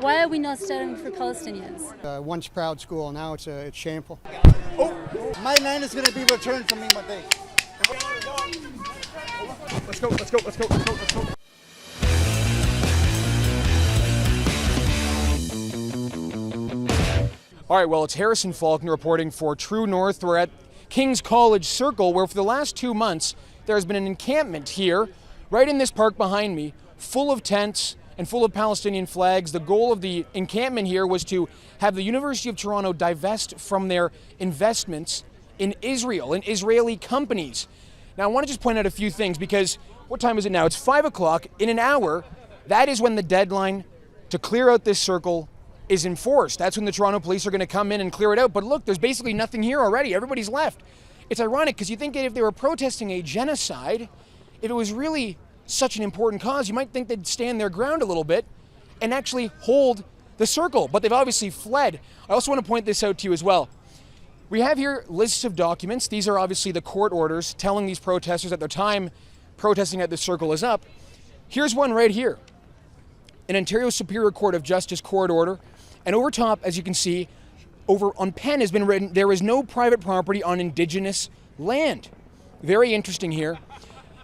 Why are we not standing for Palestinians? Once proud school, now it's shameful. Oh, my land is going to be returned to me one day. Let's go, let's go, let's go, let's go, let's go. All right, well, it's Harrison Faulkner reporting for True North. We're at King's College Circle, where for the last 2 months, there has been an encampment here, right in this park behind me, full of tents and full of Palestinian flags. The goal of the encampment here was to have the University of Toronto divest from their investments in Israel, in Israeli companies. Now, I want to just point out a few things, because what time is it now? It's 5 o'clock. In an hour, that is when the deadline to clear out this circle is enforced. That's when the Toronto police are going to come in and clear it out. But look, there's basically nothing here already. Everybody's left. It's ironic, because you think that if they were protesting a genocide, if it was really such an important cause, you might think they'd stand their ground a little bit and actually hold the circle. But they've obviously fled. I also want to point this out to you as well. We have here lists of documents. These are obviously the court orders telling these protesters that their time protesting at the circle is up. Here's one right here. An Ontario Superior Court of Justice court order. And over top, as you can see, over on pen has been written, there is no private property on Indigenous land. Very interesting here.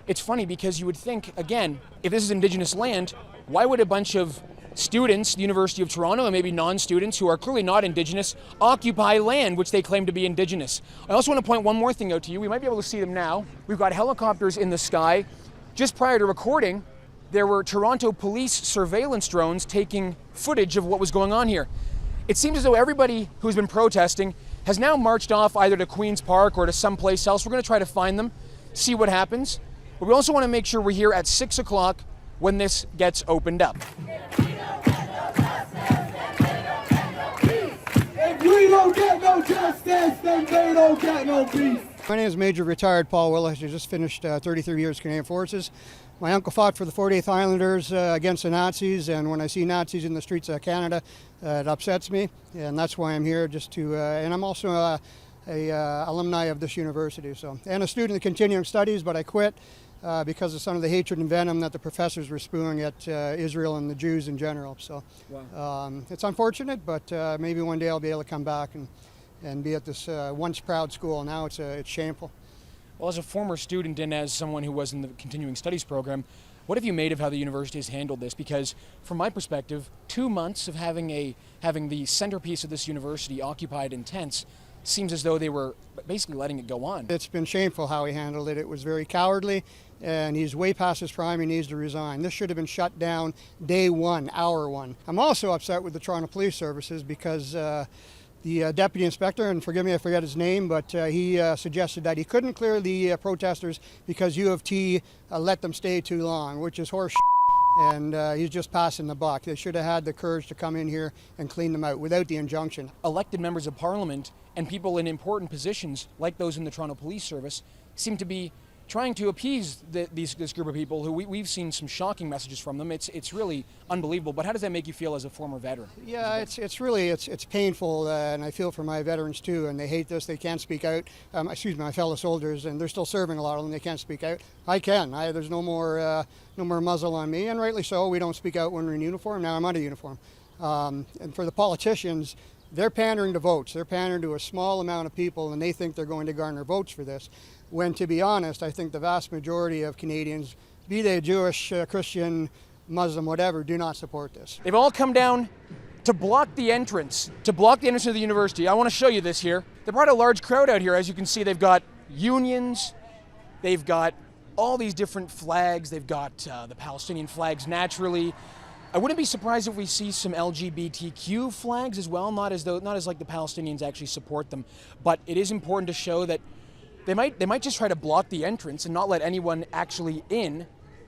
It's funny, because you would think, again, if this is Indigenous land, why would a bunch of students, the University of Toronto, and maybe non-students who are clearly not Indigenous, occupy land which they claim to be Indigenous? I also want to point one more thing out to you. We might be able to see them now. We've got helicopters in the sky. Just prior to recording, there were Toronto police surveillance drones taking footage of what was going on here. It seems as though everybody who's been protesting has now marched off either to Queen's Park or to someplace else. We're going to try to find them, see what happens. But we also want to make sure we're here at 6 o'clock when this gets opened up. If we don't get no justice, then they don't get no peace. My name is Major Retired Paul Willis. I just finished 33 years Canadian Forces. My uncle fought for the 48th Islanders against the Nazis, and when I see Nazis in the streets of Canada, it upsets me, and that's why I'm here, just to, and I'm also a alumni of this university, and a student of continuing studies, but I quit because of some of the hatred and venom that the professors were spewing at Israel and the Jews in general. So it's unfortunate, but maybe one day I'll be able to come back and be at this once proud school. Now it's shameful. Well, as a former student and as someone who was in the continuing studies program, what have you made of how the university has handled this? Because from my perspective, 2 months of having the centerpiece of this university occupied in tents seems as though they were basically letting it go on. It's been shameful how he handled it. It was very cowardly, and he's way past his prime. He needs to resign. This should have been shut down day one, hour one. I'm also upset with the Toronto Police Services, because the deputy inspector, and forgive me, I forget his name, but he suggested that he couldn't clear the protesters because U of T let them stay too long, which is horse shit, and he's just passing the buck. They should have had the courage to come in here and clean them out without the injunction. Elected members of Parliament and people in important positions, like those in the Toronto Police Service, seem to be trying to appease this group of people who we've seen some shocking messages from them. It's really unbelievable. But how does that make you feel as a former veteran? Yeah, it's painful, and I feel for my veterans too, and they hate this. They can't speak out. My fellow soldiers, and they're still serving, a lot of them. They can't speak out. I can. There's no more muzzle on me, and rightly so. We don't speak out when we're in uniform. Now I'm out of uniform. And for the politicians, they're pandering to votes. They're pandering to a small amount of people, and they think they're going to garner votes for this. When, to be honest, I think the vast majority of Canadians, be they Jewish, Christian, Muslim, whatever, do not support this. They've all come down to block the entrance of the university. I want to show you this here. They brought a large crowd out here. As you can see, they've got unions, they've got all these different flags, they've got the Palestinian flags naturally. I wouldn't be surprised if we see some LGBTQ flags as well, not as like the Palestinians actually support them, but it is important to show that they might just try to block the entrance and not let anyone actually in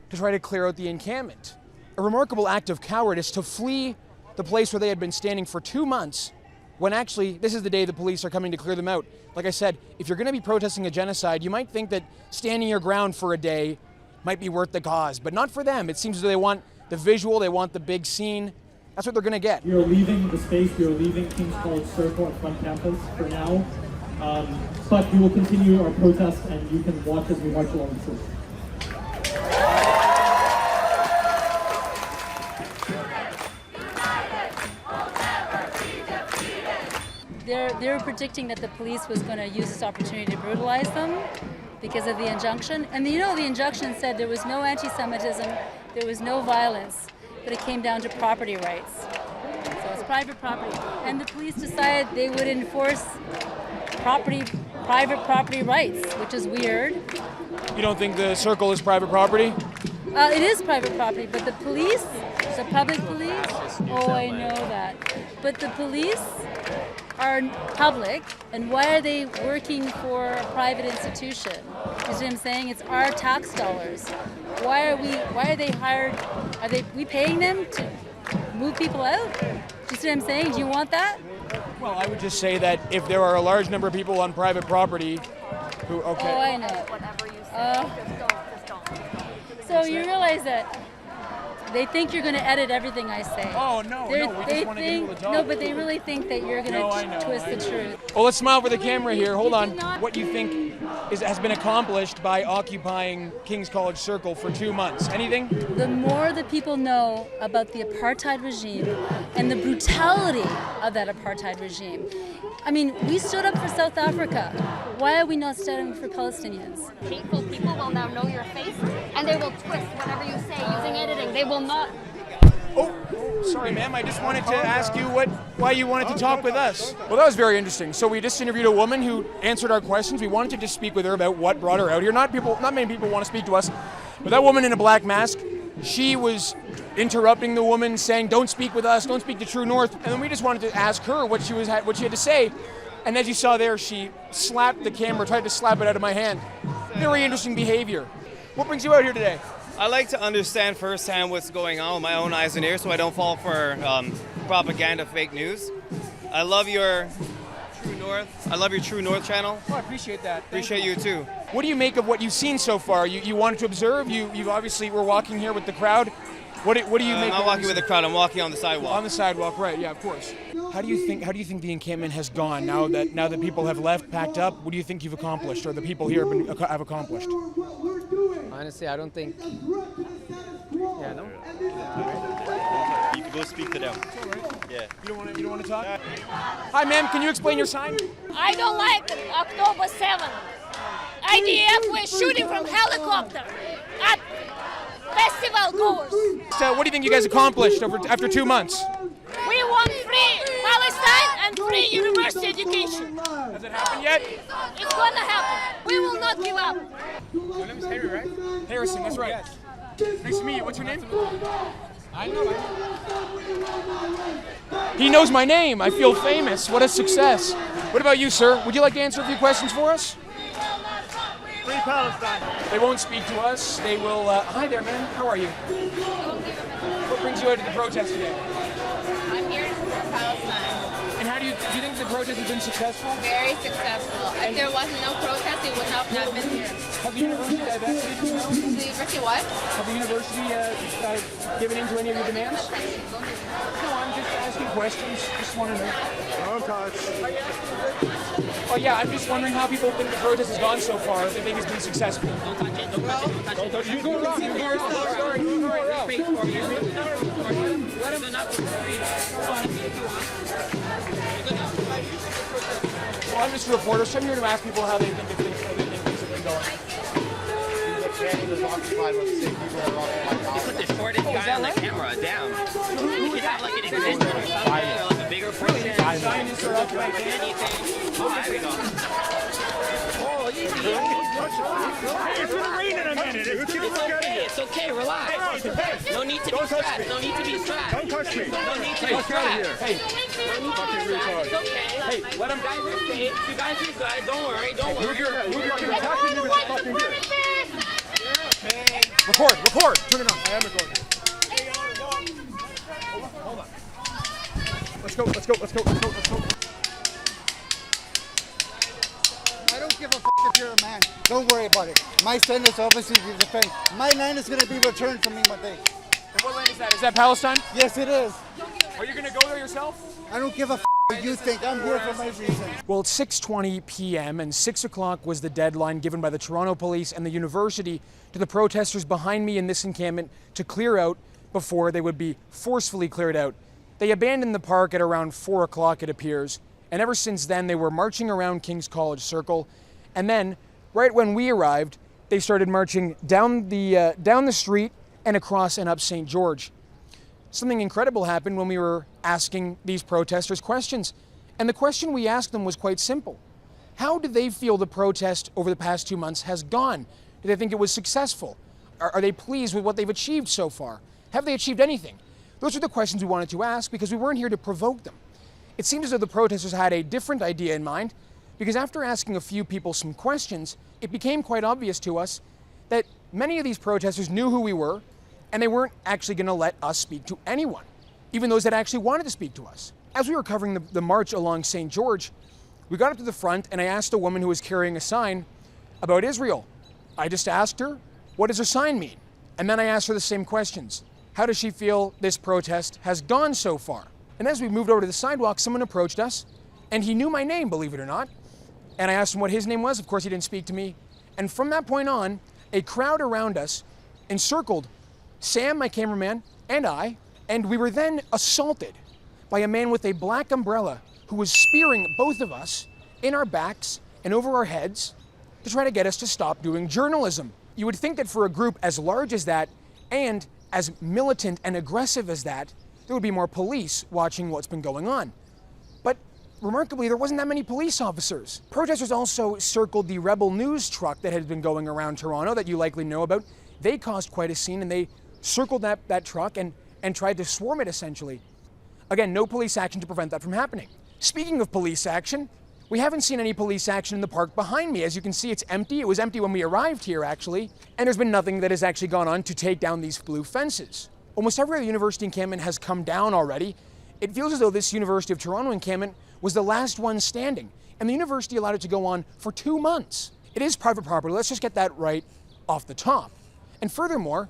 to try to clear out the encampment. A remarkable act of cowardice to flee the place where they had been standing for 2 months, when actually this is the day the police are coming to clear them out. Like I said, if you're going to be protesting a genocide, you might think that standing your ground for a day might be worth the cause, but not for them. It seems as though they want the visual, they want the big scene. That's what they're going to get. We are leaving the space, we are leaving King's College Circle at Front Campus for now. But we will continue our protest, and you can watch as we march along the street. they were predicting that the police was going to use this opportunity to brutalize them because of the injunction. And the injunction said there was no anti-Semitism, there was no violence, but it came down to property rights. So it's private property. And the police decided they would enforce private property rights, which is weird. You don't think the circle is private property? It is private property, but the police, the public police, oh, I know that. But the police are public, and why are they working for a private institution? You see what I'm saying? It's our tax dollars. Why are they hired? We paying them to move people out? Do you see what I'm saying? Do you want that? Well, I would just say that if there are a large number of people on private property who, okay. Oh, I know. Whatever you say, just don't. So you realize that they think you're going to edit everything I say. Oh, no, we just want to get people to talk. No, but they really think that you're going to twist the truth. Well, let's smile for the camera here. Hold on. What you think has been accomplished by occupying King's College Circle for 2 months? Anything? The more that people know about the apartheid regime and the brutality of that apartheid regime. I mean, we stood up for South Africa. Why are we not standing for Palestinians? Hateful people will now know your face, and they will twist whatever you say using editing. They will not. Oh, sorry, ma'am. I just wanted to ask you why you wanted to talk with us. Well, that was very interesting. So we just interviewed a woman who answered our questions. We wanted to just speak with her about what brought her out here. Not many people want to speak to us, but that woman in a black mask, she was interrupting the woman, saying, "Don't speak with us. Don't speak to True North." And then we just wanted to ask her what she had to say. And as you saw there, she slapped the camera, tried to slap it out of my hand. Very interesting behavior. What brings you out here today? I like to understand firsthand what's going on with my own eyes and ears so I don't fall for propaganda, fake news. I love your True North. I love your True North channel. Oh, I appreciate that. Appreciate you too. What do you make of what you've seen so far? You wanted to observe. You obviously were walking here with the crowd. What do you make? I'm not walking with the crowd. I'm walking on the sidewalk. On the sidewalk, right? Yeah, of course. How do you think the encampment has gone now that people have left, packed up? What do you think you've accomplished, or the people here have accomplished? Honestly, I don't think. Yeah, no. You can go speak to them. Yeah. You don't want to talk? Hi, ma'am. Can you explain your sign? I don't like October 7th. IDF were shooting from helicopter at festival goers. So, what do you think you guys accomplished after 2 months? We want free Palestine and free university education. Has it happened yet? It's gonna happen. We will not give up. Your name is Harry, right? Harrison, that's right. Yes. Nice to meet you. What's your name? I know. He knows my name. I feel famous. What a success. What about you, sir? Would you like to answer a few questions for us? Free Palestine. They won't speak to us. They will. Hi there, man. How are you? What brings you out to the protest today? I'm here to support Palestine. And how do you think the protest has been successful? Very successful. If there wasn't no protest, it would not have been here. Have the university divested? The university what? Have the university given in to any of your demands? No, I'm just asking questions. Just want to know. Don't touch. Oh yeah, I'm just wondering how people think the protest has gone so far. If they think it's been successful. Don't touch it. Don't touch it. Don't touch it. You go wrong. You go wrong. Sorry. Let him not. Well, I'm just a reporter, so I'm here to ask people how they think things have been going. Put the shortest guy on the camera down. You could have like an extension or something, or like a bigger portion. Scientists are up right there. Oh, there we go. Oh, easy. It's gonna rain in a minute. It's okay, relax. No need to be stressed. No need to be stressed. Don't touch me. No need to be stressed. Hey, No need to be stressed. It's okay. hey, let him You guys are safe. You guys are good. Don't worry. Don't worry. Record. Turn it on. I am recording. Hold on. Let's go. I don't give a if you're a man. Don't worry about it. My son is obviously to defend. My land is going to be returned to me one day. And what land is that? Is that Palestine? Yes, it is. Are you going to go there yourself? I don't give a what you think. I'm here for my reason. Well, it's 6:20 p.m. and 6 o'clock was the deadline given by the Toronto Police and the university to the protesters behind me in this encampment to clear out before they would be forcefully cleared out. They abandoned the park at around 4 o'clock, it appears, And ever since then, they were marching around King's College Circle. And then, right when we arrived, they started marching down the street and across and up St. George. Something incredible happened when we were asking these protesters questions. And the question we asked them was quite simple. How do they feel the protest over the past 2 months has gone? Do they think it was successful? Are they pleased with what they've achieved so far? Have they achieved anything? Those are the questions we wanted to ask because we weren't here to provoke them. It seemed as though the protesters had a different idea in mind because after asking a few people some questions, it became quite obvious to us that many of these protesters knew who we were and they weren't actually going to let us speak to anyone, even those that actually wanted to speak to us. As we were covering the march along St. George, we got up to the front and I asked a woman who was carrying a sign about Israel. I just asked her, what does her sign mean? And then I asked her the same questions. How does she feel this protest has gone so far? And as we moved over to the sidewalk, someone approached us and he knew my name, believe it or not. And I asked him what his name was. Of course, he didn't speak to me. And from that point on, a crowd around us encircled Sam, my cameraman, and I, and we were then assaulted by a man with a black umbrella who was spearing both of us in our backs and over our heads to try to get us to stop doing journalism. You would think that for a group as large as that and as militant and aggressive as that, there would be more police watching what's been going on. But remarkably, there wasn't that many police officers. Protesters also circled the Rebel News truck that had been going around Toronto that you likely know about. They caused quite a scene and they circled that truck and tried to swarm it essentially. Again, no police action to prevent that from happening. Speaking of police action, we haven't seen any police action in the park behind me. As you can see, it's empty. It was empty when we arrived here, actually, and there's been nothing that has actually gone on to take down these blue fences. Almost every other university encampment has come down already. It feels as though this University of Toronto encampment was the last one standing, and the university allowed it to go on for 2 months. It is private property. Let's just get that right off the top. And furthermore,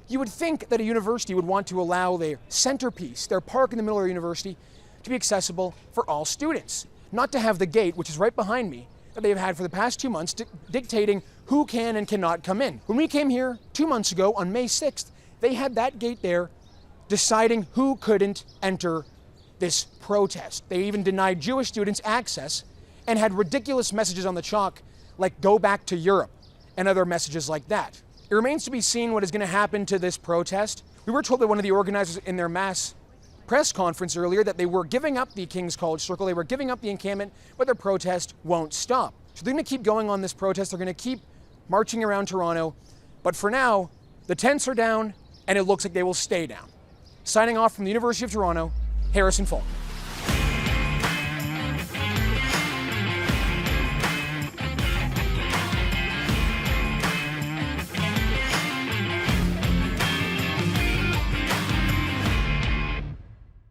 you would think that a university would want to allow their centerpiece, their park in the middle of their university, to be accessible for all students. Not to have the gate, which is right behind me, that they've had for the past 2 months, dictating who can and cannot come in. When we came here 2 months ago on May 6th, they had that gate there deciding who couldn't enter this protest. They even denied Jewish students access and had ridiculous messages on the chalk like "Go back to Europe" and other messages like that. It remains to be seen what is going to happen to this protest. We were told by one of the organizers in their mass press conference earlier that they were giving up the King's College Circle, they were giving up the encampment, but their protest won't stop. So they're going to keep going on this protest, they're going to keep marching around Toronto, but for now, the tents are down and it looks like they will stay down. Signing off from the University of Toronto, Harrison Faulkner.